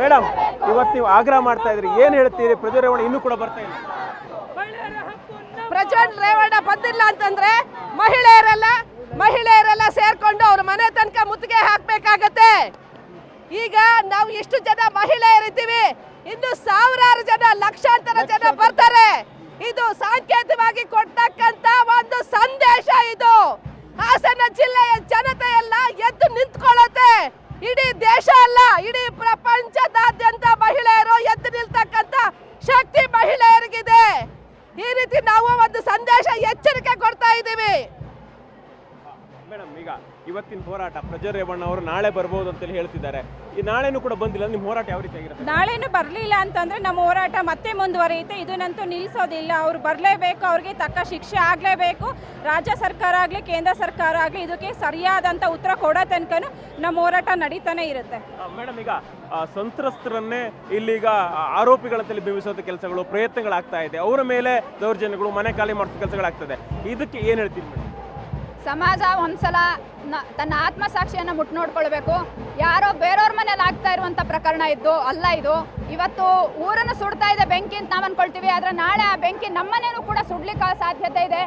Madam, ಇವತ್ತು ನೀವು ಆಗ್ರಹ ಮಾಡ್ತಾ ಇದ್ರಿ, ಏನು ಹೇಳ್ತೀರಿ? ಪ್ರಜ್ವಲ್ ಇನ್ನೂ ಕೂಡ ಬರ್ತಾ ಇಲ್ಲ. ಪ್ರಜ್ವಲ್ ರೇವಣ್ಣ ಬಂದಿಲ್ಲ ಅಂತಂದ್ರೆ ಮಹಿಳೆಯರೆಲ್ಲ ಸೇರ್ಕೊಂಡು ಅವ್ರ ಮನೆ ತನಕ ಮುತ್ತಿಗೆ ಹಾಕ್ಬೇಕಾಗತ್ತೆ. ಈಗ ನಾವು ಇಷ್ಟು ಜನ ಮಹಿಳೆಯರಿದ್ದೀವಿ, ಇನ್ನು ಸಾವಿರಾರು ಜನ, ಲಕ್ಷಾಂತರ ಜನ ಬರ್ತಾರೆ. ಇದು ಸಾಂಕೇತಿಕವಾಗಿ ಕೊಡ್ತಕ್ಕಂತ ಒಂದು ಸಂದೇಶ. ಇದು ಹಾಸನ ಜಿಲ್ಲೆಯ ಜನತೆ ಎಲ್ಲ ಎದ್ದು ನಿಂತ್ಕೊಳ್ಳುತ್ತೆ. ಇಡೀ ದೇಶ ಅಲ್ಲ, ಇಡೀ ಪ್ರಪಂಚದಾದ್ಯಂತ ಮಹಿಳೆಯರು ಎದ್ದು ನಿಲ್ತಕ್ಕಂತ ಶಕ್ತಿ ಮಹಿಳೆಯರಿಗಿದೆ. ಈ ರೀತಿ ನಾವು ಒಂದು ಸಂದೇಶ, ಎಚ್ಚರಿಕೆ ಕೊಡ್ತಾ ಇದ್ದೀವಿ. ಮೇಡಮ್, ಈಗ ಇವತ್ತಿನ ಹೋರಾಟ ಪ್ರಜ್ವಲ್ ರೇವಣ್ಣ ಅವರು ನಾಳೆ ಬರ್ಬೋದು ಅಂತೇಳಿ ಹೇಳ್ತಿದ್ದಾರೆ. ಈ ನಾಳೆನೂ ಕೂಡ ಬಂದಿಲ್ಲ, ನಿಮ್ಮ ಹೋರಾಟ ಯಾವ ರೀತಿ ಆಗಿರುತ್ತೆ? ನಾಳೆನೂ ಬರಲಿಲ್ಲ ಅಂತಂದ್ರೆ ನಮ್ಮ ಹೋರಾಟ ಮತ್ತೆ ಮುಂದುವರಿಯುತ್ತೆ. ಇದನ್ನಂತೂ ನಿಲ್ಲಿಸೋದಿಲ್ಲ. ಅವ್ರು ಬರಲೇಬೇಕು, ಅವ್ರಿಗೆ ತಕ್ಕ ಶಿಕ್ಷೆ ಆಗಲೇಬೇಕು. ರಾಜ್ಯ ಸರ್ಕಾರ ಆಗಲಿ, ಕೇಂದ್ರ ಸರ್ಕಾರ ಆಗಲಿ ಇದಕ್ಕೆ ಸರಿಯಾದಂಥ ಉತ್ತರ ಕೊಡೋ ತನಕನೂ ನಮ್ಮ ಹೋರಾಟ ನಡೀತಾನೆ ಇರುತ್ತೆ. ಮೇಡಮ್, ಈಗ ಸಂತ್ರಸ್ತರನ್ನೇ ಇಲ್ಲಿಗ ಆರೋಪಿಗಳಂತಲ್ಲಿ ಬಿಂಬಿಸೋದ ಕೆಲಸಗಳು, ಪ್ರಯತ್ನಗಳಾಗ್ತಾ ಇದೆ. ಅವರ ಮೇಲೆ ದೌರ್ಜನ್ಯಗಳು, ಮನೆ ಖಾಲಿ ಮಾಡಿಸೋ ಕೆಲಸಗಳಾಗ್ತದೆ. ಇದಕ್ಕೆ ಏನು ಹೇಳ್ತೀನಿ ಮೇಡಮ್? ಸಮಾಜ ಒಂದ್ಸಲ ತನ್ನ ಆತ್ಮಸಾಕ್ಷಿಯನ್ನು ಮುಟ್ಟು ನೋಡ್ಕೊಳ್ಬೇಕು. ಯಾರೋ ಬೇರೆಯವ್ರ ಮನೇಲಿ ಆಗ್ತಾ ಇರುವಂಥ ಪ್ರಕರಣ ಇದ್ದು ಅಲ್ಲ ಇದು. ಇವತ್ತು ಊರನ್ನು ಸುಡ್ತಾ ಇದೆ ಬೆಂಕಿ ಅಂತ ನಾವು ಅನ್ಕೊಳ್ತೀವಿ, ಆದರೆ ನಾಳೆ ಆ ಬೆಂಕಿ ನಮ್ಮನೇನೂ ಕೂಡ ಸುಡ್ಲಿಕ್ಕೆ ಸಾಧ್ಯತೆ ಇದೆ.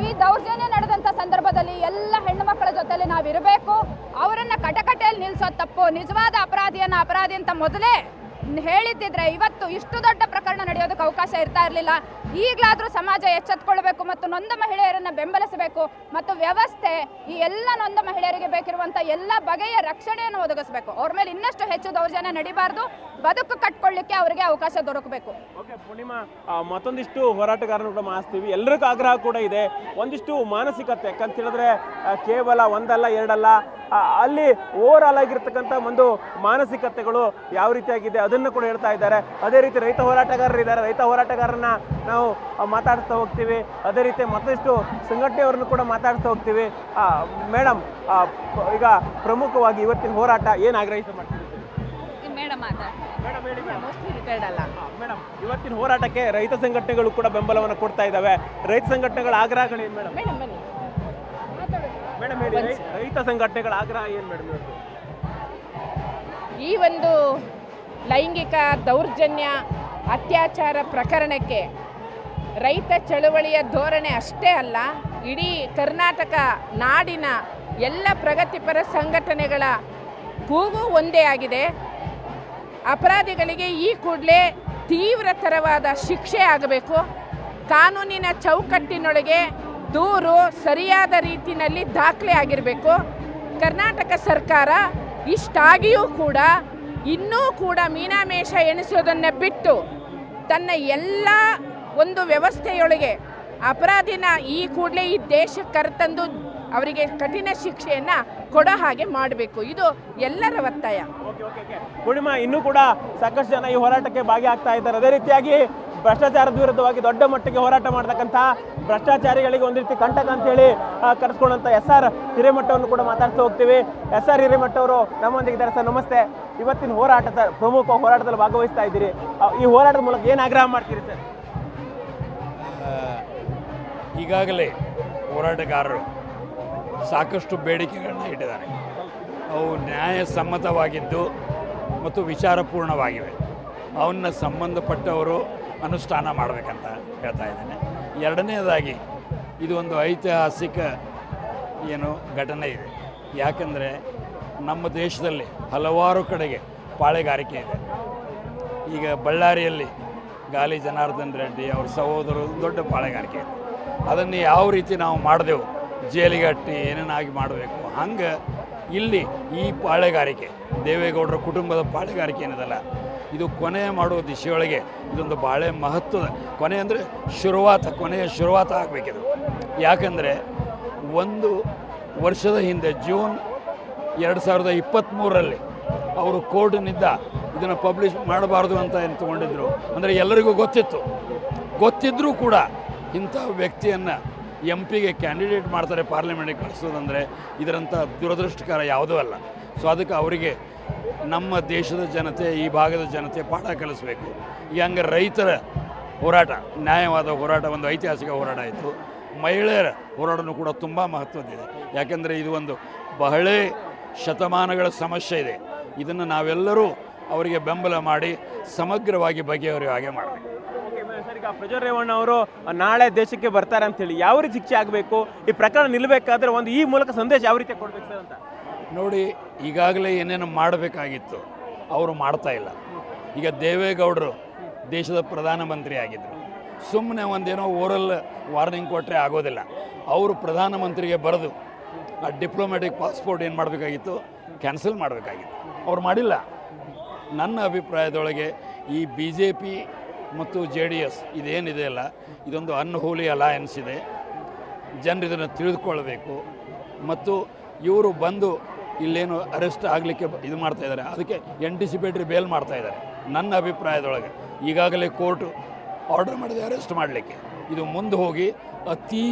ಈ ದೌರ್ಜನ್ಯ ನಡೆದಂಥ ಸಂದರ್ಭದಲ್ಲಿ ಎಲ್ಲ ಹೆಣ್ಣು ಮಕ್ಕಳ ಜೊತೆಲಿ ನಾವಿರಬೇಕು. ಅವರನ್ನು ಕಟಕಟೆಯಲ್ಲಿ ನಿಲ್ಲಿಸೋದು ತಪ್ಪು. ನಿಜವಾದ ಅಪರಾಧಿಯನ್ನು ಅಪರಾಧಿ ಅಂತ ಮೊದಲೇ ಹೇಳಿದ್ದಿದ್ರೆ ಇವತ್ತು ಇಷ್ಟು ದೊಡ್ಡ ಪ್ರಕರಣ ನಡೆಯೋದಕ್ಕೆ ಅವಕಾಶ ಇರ್ತಾ ಇರಲಿಲ್ಲ. ಈಗಲಾದರೂ ಸಮಾಜ ಎಚ್ಚೆತ್ತುಕೊಳ್ಬೇಕು ಮತ್ತು ನೊಂದ ಮಹಿಳೆಯರನ್ನು ಬೆಂಬಲಿಸಬೇಕು ಮತ್ತು ವ್ಯವಸ್ಥೆ ಈ ಎಲ್ಲ ನೊಂದ ಮಹಿಳೆಯರಿಗೆ ಬೇಕಿರುವಂಥ ಎಲ್ಲ ಬಗೆಯ ರಕ್ಷಣೆಯನ್ನು ಒದಗಿಸಬೇಕು. ಅವ್ರ ಮೇಲೆ ಇನ್ನಷ್ಟು ಹೆಚ್ಚು ದೌರ್ಜನ್ಯ ನಡಿಬಾರ್ದು. ಬದುಕು ಕಟ್ಕೊಳ್ಳಿಕ್ಕೆ ಅವರಿಗೆ ಅವಕಾಶ ದೊರಕಬೇಕು. ಓಕೆ ಪೂರ್ಣಿಮಾ, ಮತ್ತೊಂದಿಷ್ಟು ಹೋರಾಟಗಾರರು ಕೂಡ ಮಾಸ್ತೀವಿ. ಎಲ್ಲರಿಗೂ ಆಗ್ರಹ ಕೂಡ ಇದೆ. ಒಂದಿಷ್ಟು ಮಾನಸಿಕತೆ, ಯಾಕಂತ ಹೇಳಿದ್ರೆ ಕೇವಲ ಒಂದಲ್ಲ ಎರಡಲ್ಲ, ಅಲ್ಲಿ ಓವರ್ ಆಲ್ ಆಗಿರ್ತಕ್ಕಂಥ ಒಂದು ಮಾನಸಿಕತೆಗಳು ಯಾವ ರೀತಿಯಾಗಿದೆ ಅದನ್ನು ಕೂಡ ಹೇಳ್ತಾ ಇದ್ದಾರೆ. ಅದೇ ರೀತಿ ರೈತ ಹೋರಾಟಗಾರರು ಇದ್ದಾರೆ. ರೈತ ಹೋರಾಟಗಾರರನ್ನ ನಾವು ಮಾತಾಡ್ತಾ ಹೋಗ್ತೀವಿ. ಅದೇ ರೀತಿ ಮತ್ತಷ್ಟು ಸಂಘಟನೆಯವ್ರನ್ನು ಕೂಡ ಮಾತಾಡ್ತಾ ಹೋಗ್ತೀವಿ. ಮೇಡಮ್, ಈಗ ಪ್ರಮುಖವಾಗಿ ಇವತ್ತಿನ ಹೋರಾಟ ಏನು ಆಗ್ರಹಿಸ ಮಾಡ್ತೀವಿ? ಮೇಡಮ್ ಮೇಡಮ್, ಇವತ್ತಿನ ಹೋರಾಟಕ್ಕೆ ರೈತ ಸಂಘಟನೆಗಳು ಕೂಡ ಬೆಂಬಲವನ್ನು ಕೊಡ್ತಾ ಇದ್ದಾವೆ. ರೈತ ಸಂಘಟನೆಗಳ ಆಗ್ರಹಗಳೇನು ಮೇಡಮ್? ಮೇಡಮ್ ಹೇಳಿ, ರೈತ ಸಂಘಟನೆಗಳ ಆಗ್ರಹ ಏನು ಮೇಡಮ್? ಈ ಒಂದು ಲೈಂಗಿಕ ದೌರ್ಜನ್ಯ ಅತ್ಯಾಚಾರ ಪ್ರಕರಣಕ್ಕೆ ರೈತ ಚಳವಳಿಯ ಧೋರಣೆ ಅಷ್ಟೇ ಅಲ್ಲ, ಇಡೀ ಕರ್ನಾಟಕ ನಾಡಿನ ಎಲ್ಲ ಪ್ರಗತಿಪರ ಸಂಘಟನೆಗಳ ಕೂಗು ಒಂದೇ ಆಗಿದೆ. ಅಪರಾಧಿಗಳಿಗೆ ಈ ಕೂಡಲೇ ತೀವ್ರತರವಾದ ಶಿಕ್ಷೆ ಆಗಬೇಕು. ಕಾನೂನಿನ ಚೌಕಟ್ಟಿನೊಳಗೆ ದೂರು ಸರಿಯಾದ ರೀತಿಯಲ್ಲಿ ದಾಖಲೆ ಆಗಿರಬೇಕು. ಕರ್ನಾಟಕ ಸರ್ಕಾರ ಇಷ್ಟಾಗಿಯೂ ಕೂಡ ಇನ್ನೂ ಕೂಡ ಮೀನಾಮೇಷ ಎಣಿಸೋದನ್ನು ಬಿಟ್ಟು ತನ್ನ ಎಲ್ಲ ಒಂದು ವ್ಯವಸ್ಥೆಯೊಳಗೆ ಅಪರಾಧಿನ ಈ ಕೂಡಲೇ ಈ ದೇಶಕ್ಕೆ ಕರೆತಂದು ಅವರಿಗೆ ಕಠಿಣ ಶಿಕ್ಷೆಯನ್ನು ಕೊಡೋ ಹಾಗೆ ಮಾಡಬೇಕು. ಇದು ಎಲ್ಲರ ಒತ್ತಾಯ. ಪೂರ್ಣಿಮಾ, ಇನ್ನೂ ಕೂಡ ಸಾಕಷ್ಟು ಜನ ಈ ಹೋರಾಟಕ್ಕೆ ಭಾಗಿಯಾಗ್ತಾ ಇದ್ದಾರೆ. ಅದೇ ರೀತಿಯಾಗಿ ಭ್ರಷ್ಟಾಚಾರದ ವಿರುದ್ಧವಾಗಿ ದೊಡ್ಡ ಮಟ್ಟಿಗೆ ಹೋರಾಟ ಮಾಡತಕ್ಕಂಥ ಭ್ರಷ್ಟಾಚಾರಿಗಳಿಗೆ ಒಂದು ರೀತಿ ಕಂಟಕ ಅಂತೇಳಿ ಕರೆಸ್ಕೊಂಡಂಥ SR ಹಿರೇಮಠವನ್ನು ಕೂಡ ಮಾತಾಡ್ತಾ ಹೋಗ್ತೀವಿ. SR ಹಿರೇಮಠ ಅವರು ನಮ್ಮೊಂದಿಗಿದ್ದಾರೆ. ಸರ್ ನಮಸ್ತೆ. ಇವತ್ತಿನ ಹೋರಾಟದ ಪ್ರಮುಖ ಹೋರಾಟದಲ್ಲಿ ಭಾಗವಹಿಸ್ತಾ ಇದ್ದೀರಿ. ಈ ಹೋರಾಟದ ಮೂಲಕ ಏನು ಆಗ್ರಹ ಮಾಡ್ತೀರಿ ಸರ್? ಈಗಾಗಲೇ ಹೋರಾಟಗಾರರು ಸಾಕಷ್ಟು ಬೇಡಿಕೆಗಳನ್ನ ಇಟ್ಟಿದ್ದಾರೆ. ಅವು ನ್ಯಾಯಸಮ್ಮತವಾಗಿದ್ದು ಮತ್ತು ವಿಚಾರಪೂರ್ಣವಾಗಿವೆ. ಅವನ್ನ ಸಂಬಂಧಪಟ್ಟವರು ಅನುಷ್ಠಾನ ಮಾಡಬೇಕಂತ ಹೇಳ್ತಾ ಇದ್ದೇನೆ. ಎರಡನೇದಾಗಿ ಇದು ಒಂದು ಐತಿಹಾಸಿಕ ಘಟನೆ ಇದೆ. ಯಾಕಂದರೆ ನಮ್ಮ ದೇಶದಲ್ಲಿ ಹಲವಾರು ಕಡೆಗೆ ಪಾಳೆಗಾರಿಕೆ ಇದೆ. ಈಗ ಬಳ್ಳಾರಿಯಲ್ಲಿ ಗಾಲಿ ಜನಾರ್ದನ್ ರೆಡ್ಡಿ ಅವ್ರ ಸಹೋದರರು ದೊಡ್ಡ ಪಾಳೆಗಾರಿಕೆ ಇದೆ. ಅದನ್ನು ಯಾವ ರೀತಿ ನಾವು ಮಾಡಿದೆವು, ಜೇಲಿಗಟ್ಟಿ ಏನೇನಾಗಿ ಮಾಡಬೇಕು, ಹಂಗೆ ಇಲ್ಲಿ ಈ ಪಾಳೆಗಾರಿಕೆ ದೇವೇಗೌಡರ ಕುಟುಂಬದ ಪಾಳೆಗಾರಿಕೆ ಏನಿದಲ್ಲ, ಇದು ಕೊನೆ ಮಾಡುವ ದಿಶೆಯೊಳಗೆ ಇದೊಂದು ಭಾಳ ಮಹತ್ವದ ಕೊನೆ ಅಂದರೆ ಕೊನೆಯ ಶುರುವಾತ ಆಗಬೇಕಿದು. ಯಾಕಂದರೆ ಒಂದು ವರ್ಷದ ಹಿಂದೆ ಜೂನ್ 2023ರಲ್ಲಿ ಅವರು ಕೋರ್ಟ್ನಿಂದ ಇದನ್ನು ಪಬ್ಲಿಷ್ ಮಾಡಬಾರ್ದು ಅಂತ ಏನು ತೊಗೊಂಡಿದ್ರು. ಅಂದರೆ ಎಲ್ಲರಿಗೂ ಗೊತ್ತಿದ್ದರೂ ಕೂಡ ಇಂಥ ವ್ಯಕ್ತಿಯನ್ನು MP ಗೆ ಕ್ಯಾಂಡಿಡೇಟ್ ಮಾಡ್ತಾರೆ, ಪಾರ್ಲಿಮೆಂಟಿಗೆ ಕಳಿಸೋದಂದರೆ ಇದರಂಥ ದುರದೃಷ್ಟಕರ ಯಾವುದೂ ಅಲ್ಲ. ಸೊ ಅದಕ್ಕೆ ಅವರಿಗೆ ನಮ್ಮ ದೇಶದ ಜನತೆ, ಈ ಭಾಗದ ಜನತೆ ಪಾಠ ಕಲಿಸಬೇಕು. ಈ ಹಂಗೆ ರೈತರ ಹೋರಾಟ, ನ್ಯಾಯವಾದ ಹೋರಾಟ, ಒಂದು ಐತಿಹಾಸಿಕ ಹೋರಾಟ ಆಯಿತು. ಮಹಿಳೆಯರ ಹೋರಾಟನೂ ಕೂಡ ತುಂಬ ಮಹತ್ವದಿದೆ. ಯಾಕೆಂದರೆ ಇದು ಒಂದು ಬಹಳ ಶತಮಾನಗಳ ಸಮಸ್ಯೆ ಇದೆ. ಇದನ್ನು ನಾವೆಲ್ಲರೂ ಅವರಿಗೆ ಬೆಂಬಲ ಮಾಡಿ ಸಮಗ್ರವಾಗಿ ಬಗೆಹರಿಯುವ ಹಾಗೆ ಮಾಡಬೇಕು. ಸರ್, ಈಗ ಪ್ರಜ್ವಲ್ ರೇವಣ್ಣ ಅವರು ನಾಳೆ ದೇಶಕ್ಕೆ ಬರ್ತಾರೆ ಅಂತೇಳಿ ಯಾವ ರೀತಿ ಶಿಕ್ಷೆ ಆಗಬೇಕು, ಈ ಪ್ರಕರಣ ನಿಲ್ಲಬೇಕಾದ್ರೆ ಒಂದು ಈ ಮೂಲಕ ಸಂದೇಶ ಯಾವ ರೀತಿ ಕೊಡ್ಬೇಕು ಸರ್ ಅಂತ? ನೋಡಿ, ಈಗಾಗಲೇ ಏನೇನು ಮಾಡಬೇಕಾಗಿತ್ತು ಅವರು ಮಾಡ್ತಾ ಇಲ್ಲ. ಈಗ ದೇವೇಗೌಡರು ದೇಶದ ಪ್ರಧಾನಮಂತ್ರಿ ಆಗಿದ್ದರು. ಸುಮ್ಮನೆ ಒಂದೇನೋ ಓರಲ್ ವಾರ್ನಿಂಗ್ ಕೊಟ್ಟರೆ ಆಗೋದಿಲ್ಲ. ಅವರು ಪ್ರಧಾನಮಂತ್ರಿಗೆ ಬರೆದು ಆ ಡಿಪ್ಲೊಮ್ಯಾಟಿಕ್ ಪಾಸ್ಪೋರ್ಟ್ ಏನು ಮಾಡಬೇಕಾಗಿತ್ತು, ಕ್ಯಾನ್ಸಲ್ ಮಾಡಬೇಕಾಗಿತ್ತು. ಅವ್ರು ಮಾಡಿಲ್ಲ. ನನ್ನ ಅಭಿಪ್ರಾಯದೊಳಗೆ ಈ BJP ಮತ್ತು JDS ಇದೇನಿದೆಯಲ್ಲ, ಇದೊಂದು ಅನ್ಹೋಲಿ ಅಲಯನ್ಸ್ ಇದೆ. ಜನರು ಇದನ್ನು ತಿಳಿದುಕೊಳ್ಬೇಕು. ಮತ್ತು ಇವರು ಬಂದು ಇಲ್ಲೇನು ಅರೆಸ್ಟ್ ಆಗಲಿಕ್ಕೆ ಇದು ಮಾಡ್ತಾಯಿದ್ದಾರೆ, ಅದಕ್ಕೆ ಎಂಟಿಸಿಪೇಟ್ರಿ ಬೇಲ್ ಮಾಡ್ತಾಯಿದ್ದಾರೆ. ನನ್ನ ಅಭಿಪ್ರಾಯದೊಳಗೆ ಈಗಾಗಲೇ ಕೋರ್ಟು ಆರ್ಡರ್ ಮಾಡಿದೆ ಅರೆಸ್ಟ್ ಮಾಡಲಿಕ್ಕೆ. ಇದು ಮುಂದೆ ಹೋಗಿ ಅತಿ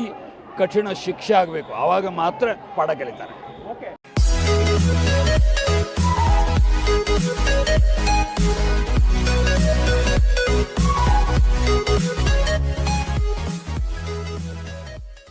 ಕಠಿಣ ಶಿಕ್ಷೆ ಆಗಬೇಕು, ಆವಾಗ ಮಾತ್ರ ಪಾಠ ಕಲಿತಾರೆ.